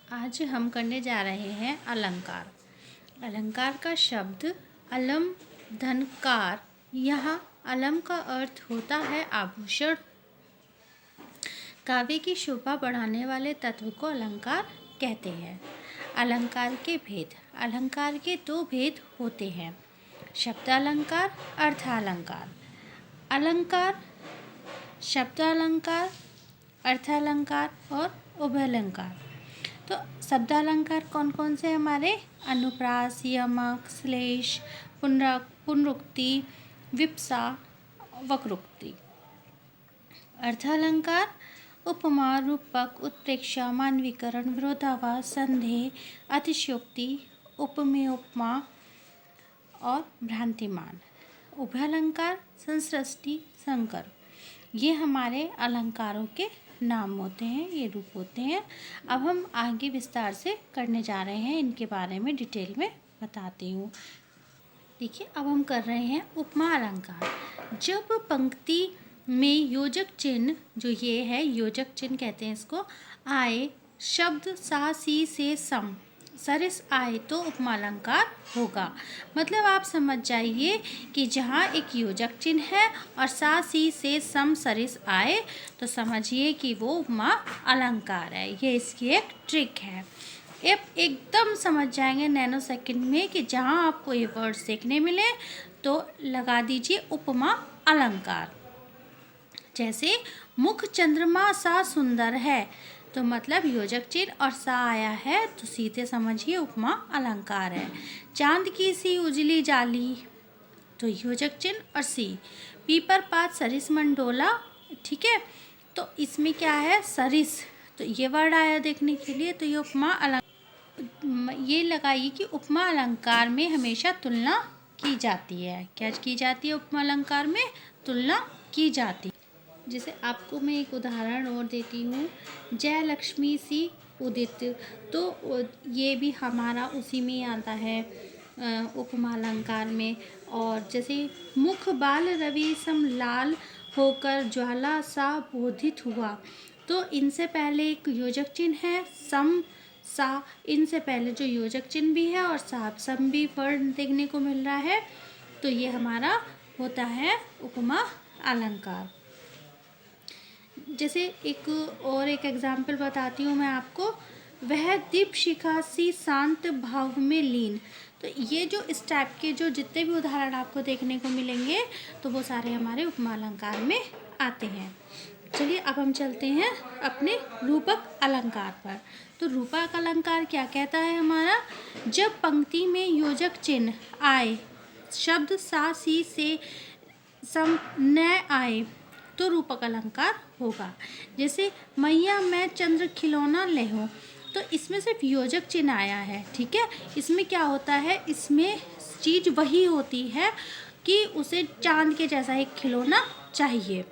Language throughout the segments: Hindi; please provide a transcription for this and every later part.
आज हम करने जा रहे हैं अलंकार। अलंकार का शब्द अलम धनकार। यहाँ अलम का अर्थ होता है आभूषण। काव्य की शोभा बढ़ाने वाले तत्व को अलंकार कहते हैं। अलंकार के भेद। अलंकार के दो भेद होते हैं, शब्दालंकार, अर्थालंकार। अलंकार, शब्दालंकार, अर्थालंकार और उभयालंकार। तो शब्दालंकार कौन कौन से हमारे? अनुप्रास, यमक, श्लेष, पुनरुक्ति, विप्सा, वक्रोक्ति। अर्थालंकार उपमा, रूपक, उत्प्रेक्षा, मानवीकरण, विरोधाभास, संदेह, अतिशयोक्ति, उपमेय, उपमा और भ्रांतिमान। उभयालंकार संसृष्टि, संकर। ये हमारे अलंकारों के नाम होते हैं, ये रूप होते हैं। अब हम आगे विस्तार से करने जा रहे हैं, इनके बारे में डिटेल में बताती हूँ। देखिए, अब हम कर रहे हैं उपमा अलंकार। जब पंक्ति में योजक चिन्ह, जो ये है योजक चिन्ह कहते हैं इसको, आए, शब्द सा सी से सम सरिस आए तो उपमा अलंकार होगा। मतलब आप समझ जाइए कि जहाँ एक योजक चिन्ह है और सा सी से सम सरिस आए तो समझिए कि वो उपमा अलंकार है। ये इसकी एक ट्रिक है। एकदम समझ जाएंगे नैनो सेकंड में कि जहाँ आपको ये वर्ड्स देखने मिले तो लगा दीजिए उपमा अलंकार। जैसे मुख चंद्रमा सा सुंदर है, तो मतलब योजक चिन्ह और सा आया है तो सीधे समझिए उपमा अलंकार है। चांद की सी उजली जाली, तो योजक चिन्ह और सी। पीपर पात सरिस मंडोला, ठीक है, तो इसमें क्या है? सरिस, तो ये वर्ड आया देखने के लिए, तो ये उपमा अलंकार। ये लगाइए कि उपमा अलंकार में हमेशा तुलना की जाती है। क्या की जाती है? उपमा अलंकार में तुलना की जाती है। जैसे आपको मैं एक उदाहरण और देती हूँ, जय लक्ष्मी सी उदित, तो ये भी हमारा उसी में आता है उपमा अलंकार में। और जैसे मुख बाल रवि सम लाल होकर ज्वाला सा बोधित हुआ, तो इनसे पहले एक योजक चिन्ह है सम सा, इनसे पहले जो योजक चिन्ह भी है और साब सम भी वर्ड देखने को मिल रहा है, तो ये हमारा होता है उपमा अलंकार। जैसे एक एग्जाम्पल बताती हूँ मैं आपको, वह दीप शिखा सी शांत भाव में लीन। तो ये जो इस टाइप के जो जितने भी उदाहरण आपको देखने को मिलेंगे तो वो सारे हमारे उपमा अलंकार में आते हैं। चलिए अब हम चलते हैं अपने रूपक अलंकार पर। तो रूपक अलंकार क्या कहता है हमारा? जब पंक्ति में योजक चिन्ह आए, शब्द सा सी से सम न आए तो रूपक अलंकार होगा। जैसे मैया मैं चंद्र खिलौना ले हूँ, तो इसमें सिर्फ योजक चिन्ह आया है, ठीक है। इसमें क्या होता है? इसमें चीज़ वही होती है कि उसे चांद के जैसा एक खिलौना चाहिए।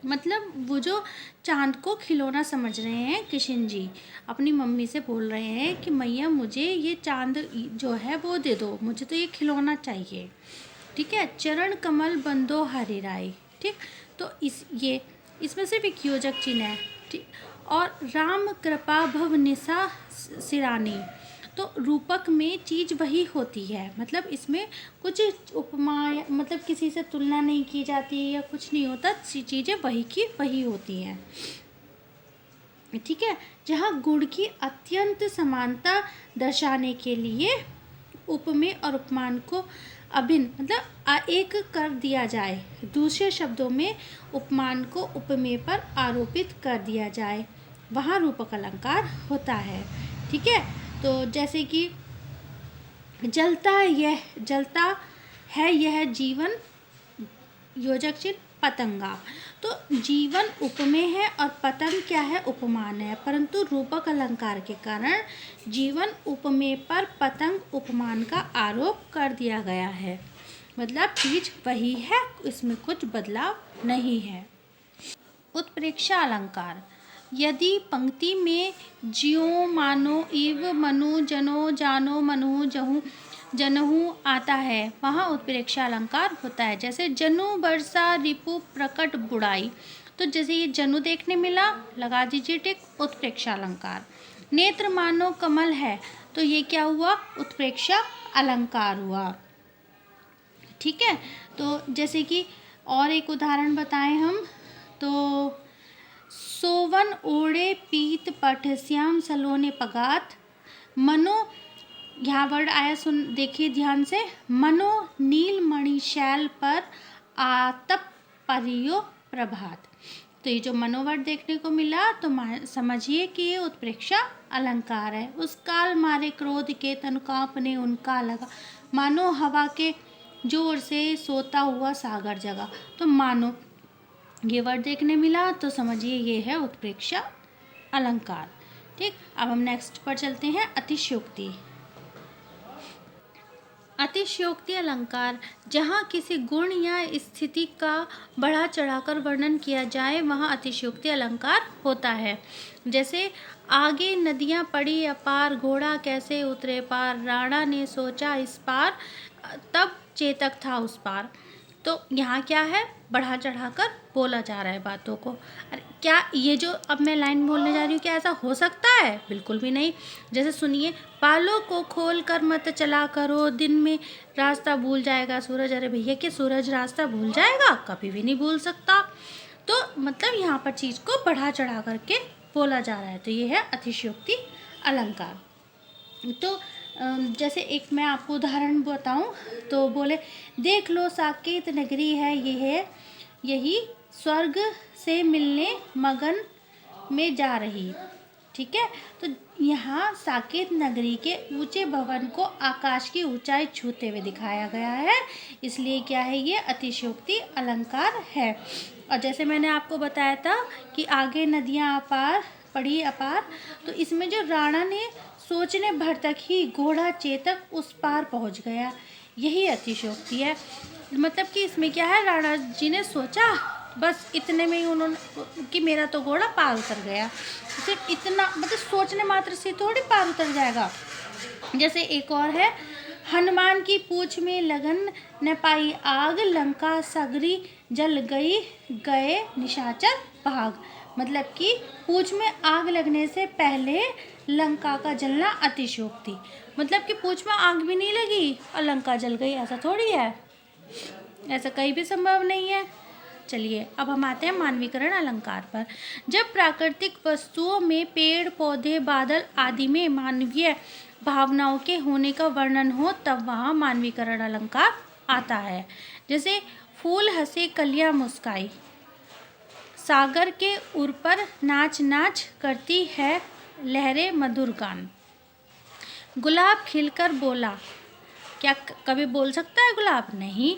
मतलब वो जो चांद को खिलौना समझ रहे हैं, किशन जी अपनी मम्मी से बोल रहे हैं कि मैया मुझे ये चांद जो है वो दे दो, मुझे तो ये खिलौना चाहिए, ठीक है। चरण कमल बंदो हरि राय, ठीक। तो इसमें सिर्फ एक योजक चिन्ह है, ठीक। और राम कृपा भव निशा सिरानी, तो रूपक में चीज़ वही होती है। मतलब इसमें कुछ उपमा मतलब किसी से तुलना नहीं की जाती है या कुछ नहीं होता, चीज़ें वही की वही होती हैं, ठीक है। जहाँ गुण की अत्यंत समानता दर्शाने के लिए उपमेय और उपमान को अभिन्न मतलब एक कर दिया जाए, दूसरे शब्दों में उपमान को उपमेय पर आरोपित कर दिया जाए, वहाँ रूपक अलंकार होता है, ठीक है। तो जैसे कि जलता है यह जीवन, योजक चिन्ह पतंगा, तो जीवन उपमेय है और पतंग क्या है? उपमान है। परंतु रूपक अलंकार के कारण जीवन उपमेय पर पतंग उपमान का आरोप कर दिया गया है। मतलब चीज वही है, इसमें कुछ बदलाव नहीं है। उत्प्रेक्षा अलंकार। यदि पंक्ति में ज्यों मानो इव मनु जनो जानो मनु जहूँ जनहु आता है, वहाँ उत्प्रेक्षा अलंकार होता है। जैसे जनु वर्षा रिपु प्रकट बुढ़ाई, तो जैसे ये जनु देखने मिला, लगा दीजिए टिक, उत्प्रेक्षा अलंकार। नेत्र मानो कमल है, तो ये क्या हुआ? उत्प्रेक्षा अलंकार हुआ। ठीक है, तो जैसे कि और एक उदाहरण बताएं हम, तो सोवन ओढ़े पीत पट श्याम सलोने पगात, मनो, यहाँ वर्ड आया, सुन देखिए ध्यान से, मनो नील मणि शैल पर आतप परियो प्रभात। तो ये जो मनोवर्ड देखने को मिला, तो समझिए कि ये उत्प्रेक्षा अलंकार है। उस काल मारे क्रोध के तन कांपने उनका लगा, मानो हवा के जोर से सोता हुआ सागर जगा। तो मानो ये वर्ड देखने मिला, तो समझिए ये है उत्प्रेक्षा अलंकार। ठीक, अब हम नेक्स्ट पर चलते हैं, अतिशयोक्ति। अतिशयोक्ति अलंकार, जहाँ किसी गुण या स्थिति का बढ़ा चढ़ाकर वर्णन किया जाए, वहाँ अतिशयोक्ति अलंकार होता है। जैसे आगे नदियाँ पड़ी अपार, घोड़ा कैसे उतरे पार, राणा ने सोचा इस पार, तब चेतक था उस पार। तो यहाँ क्या है? बढ़ा चढ़ाकर बोला जा रहा है बातों को। अरे क्या ये जो अब मैं लाइन बोलने जा रही हूँ, क्या ऐसा हो सकता है? बिल्कुल भी नहीं। जैसे सुनिए, बालों को खोल कर मत चला करो, दिन में रास्ता भूल जाएगा सूरज। अरे भैया, क्या सूरज रास्ता भूल जाएगा? कभी भी नहीं भूल सकता। तो मतलब यहाँ पर चीज़ को बढ़ा चढ़ा करके बोला जा रहा है, तो ये है अतिशयोक्ति अलंकार। तो जैसे एक मैं आपको उदाहरण बताऊं, तो बोले, देख लो साकेत नगरी है ये है, यही स्वर्ग से मिलने मगन में जा रही। ठीक है, तो यहाँ साकेत नगरी के ऊंचे भवन को आकाश की ऊंचाई छूते हुए दिखाया गया है, इसलिए क्या है? ये अतिशयोक्ति अलंकार है। और जैसे मैंने आपको बताया था कि आगे नदियाँ अपार पड़ी अपार, तो इसमें जो राणा ने सोचने भर तक ही घोड़ा चेतक उस पार पहुंच गया, यही अतिशयोक्ति है। मतलब कि इसमें क्या है? राणा जी ने सोचा, बस इतने में ही उन्होंने कि मेरा तो घोड़ा पार उतर गया। सिर्फ इतना, मतलब सोचने मात्र से थोड़ी पार उतर जाएगा। जैसे एक और है, हनुमान की पूंछ में लगन न पाई आग, लंका सगरी जल गई गए निशाचर भाग। मतलब कि पूंछ में आग लगने से पहले लंका का जलना अतिशयोक्ति। मतलब कि पूंछ में आग भी नहीं लगी और लंका जल गई, ऐसा थोड़ी है, ऐसा कहीं भी संभव नहीं है। चलिए अब हम आते हैं मानवीकरण अलंकार पर। जब प्राकृतिक वस्तुओं में पेड़ पौधे बादल आदि में मानवीय भावनाओं के होने का वर्णन हो, तब वहाँ मानवीकरण अलंकार आता है। जैसे फूल हंसे कलियां मुस्काई, सागर के उर पर नाच नाच करती है लहरें मधुर गान, गुलाब खिलकर बोला। क्या कभी बोल सकता है गुलाब? नहीं।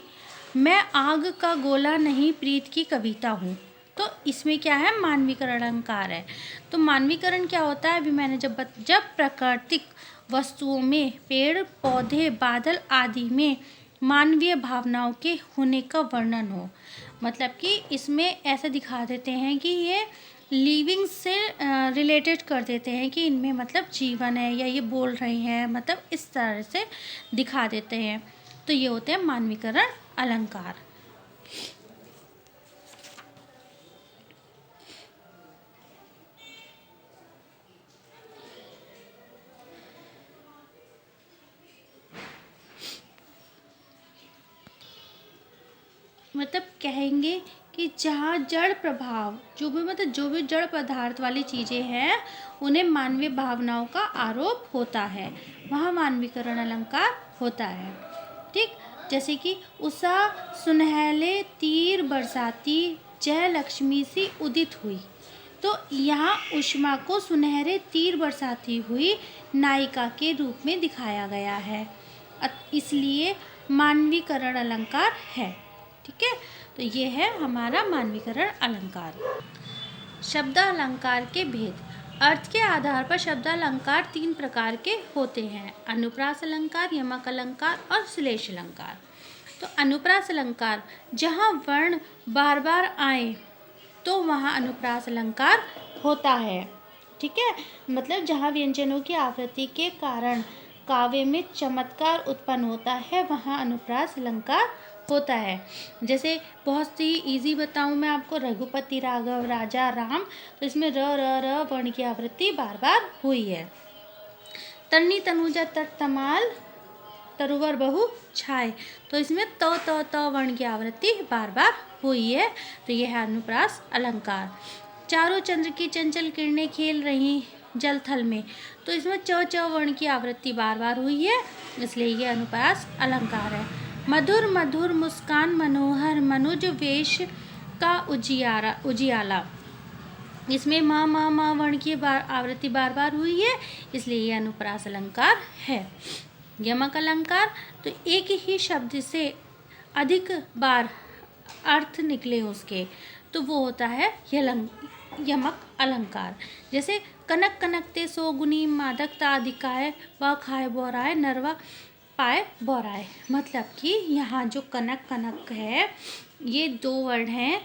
मैं आग का गोला नहीं, प्रीत की कविता हूँ। तो इसमें क्या है? मानवीकरण अलंकार है। तो मानवीकरण क्या होता है? अभी मैंने जब प्राकृतिक वस्तुओं में पेड़ पौधे बादल आदि में मानवीय भावनाओं के होने का वर्णन हो, मतलब कि इसमें ऐसा दिखा देते हैं कि ये लिविंग से रिलेटेड कर देते हैं कि इनमें मतलब जीवन है या ये बोल रहे हैं, मतलब इस तरह से दिखा देते हैं। तो ये होते हैं मानवीकरण अलंकार। मतलब कहेंगे कि जहाँ जड़ प्रभाव, जो भी जड़ पदार्थ वाली चीज़ें हैं, उन्हें मानवीय भावनाओं का आरोप होता है, वहाँ मानवीकरण अलंकार होता है। ठीक, जैसे कि उषा सुनहले तीर बरसाती, जय लक्ष्मी सी उदित हुई। तो यहाँ उष्मा को सुनहरे तीर बरसाती हुई नायिका के रूप में दिखाया गया है, इसलिए मानवीकरण अलंकार है। ठीक है, तो ये है हमारा मानवीकरण अलंकार। शब्द अलंकार के भेद। अर्थ के आधार पर शब्द अलंकार 3 प्रकार के होते हैं: अनुप्रास अलंकार, यमक अलंकार और श्लेष अलंकार। तो अनुप्रास अलंकार, जहाँ वर्ण बार बार आए तो वहाँ अनुप्रास अलंकार होता है। ठीक है, मतलब जहाँ व्यंजनों की आवृत्ति के कारण काव्य में चमत्कार उत्पन्न होता है, वहाँ अनुप्रास अलंकार होता है। जैसे बहुत ही इजी बताऊं मैं आपको, रघुपति राघव राजा राम, तो इसमें र र र वर्ण की आवृत्ति बार बार हुई है। तरनी तनुजा तट तमाल तरुवर बहु छाए, तो इसमें त वर्ण की आवृत्ति बार बार हुई है, तो यह है अनुप्रास अलंकार। चारों चंद्र की चंचल किरणें खेल रही जल थल में, तो इसमें च वर्ण की आवृत्ति बार बार हुई है, इसलिए यह अनुप्रास अलंकार है। मधुर मधुर मुस्कान मनोहर मनुज वेश का उजियाला, इसमें मा वर्ण की आवृत्ति बार बार हुई है, इसलिए यह अनुप्रास अलंकार है। यमक अलंकार, तो एक ही शब्द से अधिक बार अर्थ निकले उसके, तो वो होता है यमक अलंकार। जैसे कनक कनकते सो गुनी मादकता अधिकाय व खाए बोराए नरवा पाए बोराए, मतलब कि यहाँ जो कनक कनक है, ये दो वर्ड हैं,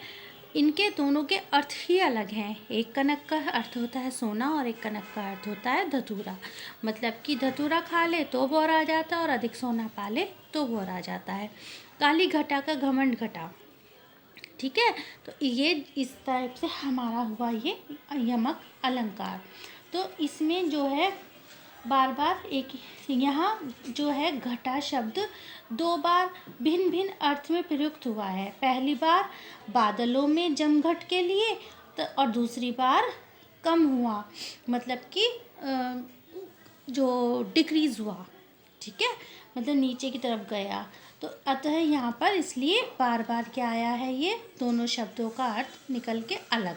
इनके दोनों के अर्थ ही अलग हैं। एक कनक का अर्थ होता है सोना और एक कनक का अर्थ होता है धतूरा। मतलब कि धतूरा खा ले तो बोर आ जाता है और अधिक सोना पा ले तो बोर आ जाता है। काली घटा का घमंड घटा, ठीक है, तो ये इस टाइप से हमारा हुआ ये यमक अलंकार। तो इसमें जो है बार बार एक यहाँ जो है घटा शब्द दो बार भिन्न भिन्न अर्थ में प्रयुक्त हुआ है। पहली बार बादलों में जमघट के लिए, तो और दूसरी बार कम हुआ, मतलब कि जो डिक्रीज हुआ, ठीक है, मतलब नीचे की तरफ गया। तो अतः यहाँ पर इसलिए बार बार क्या आया है, ये दोनों शब्दों का अर्थ निकल के अलग।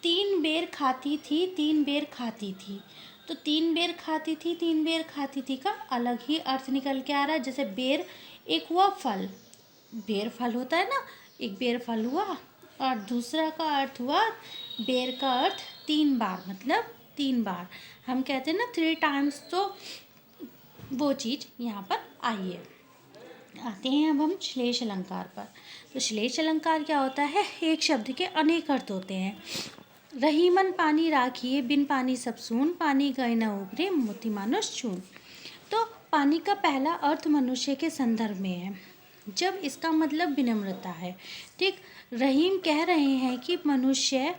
तीन बेर खाती थी तीन बेर खाती थी, तो तीन बेर खाती थी तीन बेर खाती थी का अलग ही अर्थ निकल के आ रहा है। जैसे बेर एक हुआ फल, बेर फल होता है ना, एक बेर फल हुआ, और दूसरा का अर्थ हुआ बेर का अर्थ तीन बार, मतलब तीन बार हम कहते हैं ना 3 times, तो वो चीज़ यहाँ पर आई है। आते हैं अब हम श्लेष अलंकार पर। तो श्लेष अलंकार क्या होता है, एक शब्द के अनेक अर्थ होते हैं। रहीमन पानी राखिए बिन पानी सब सून, पानी गए न उभरे मोती मानुष चून। तो पानी का पहला अर्थ मनुष्य के संदर्भ में है, जब इसका मतलब विनम्रता है। ठीक, रहीम कह रहे हैं कि मनुष्य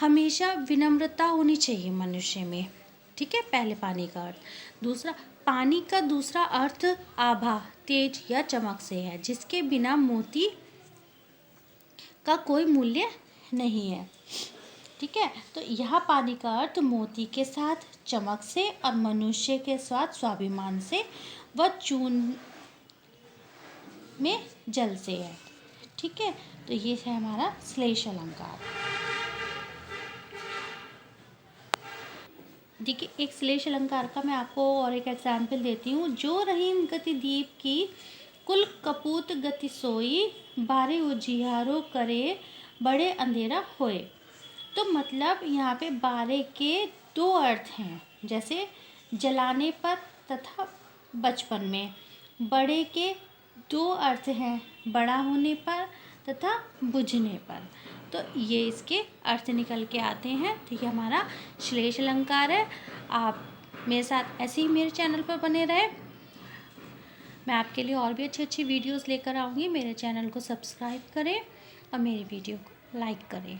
हमेशा विनम्रता होनी चाहिए मनुष्य में, ठीक है, पहले पानी का अर्थ। दूसरा, पानी का दूसरा अर्थ आभा, तेज या चमक से है, जिसके बिना मोती का कोई मूल्य नहीं है, ठीक है। तो यह पानी का अर्थ मोती के साथ चमक से और मनुष्य के साथ स्वाभिमान से व चून में जल से है, ठीक है। तो ये है हमारा श्लेष अलंकार। देखिए, एक श्लेष अलंकार का मैं आपको और एक एग्जाम्पल देती हूँ। जो रहीम गति दीप की कुल कपूत गति सोई, बारे उजियारो करे बड़े अंधेरा होए। तो मतलब यहाँ पे बारे के दो अर्थ हैं, जैसे जलाने पर तथा बचपन में। बड़े के दो अर्थ हैं, बड़ा होने पर तथा बुझने पर। तो ये इसके अर्थ निकल के आते हैं। तो ये हमारा श्लेष अलंकार है। आप मेरे साथ ऐसे ही मेरे चैनल पर बने रहें। मैं आपके लिए और भी अच्छी अच्छी वीडियोस लेकर आऊँगी। मेरे चैनल को सब्सक्राइब करें और मेरी वीडियो को लाइक करें।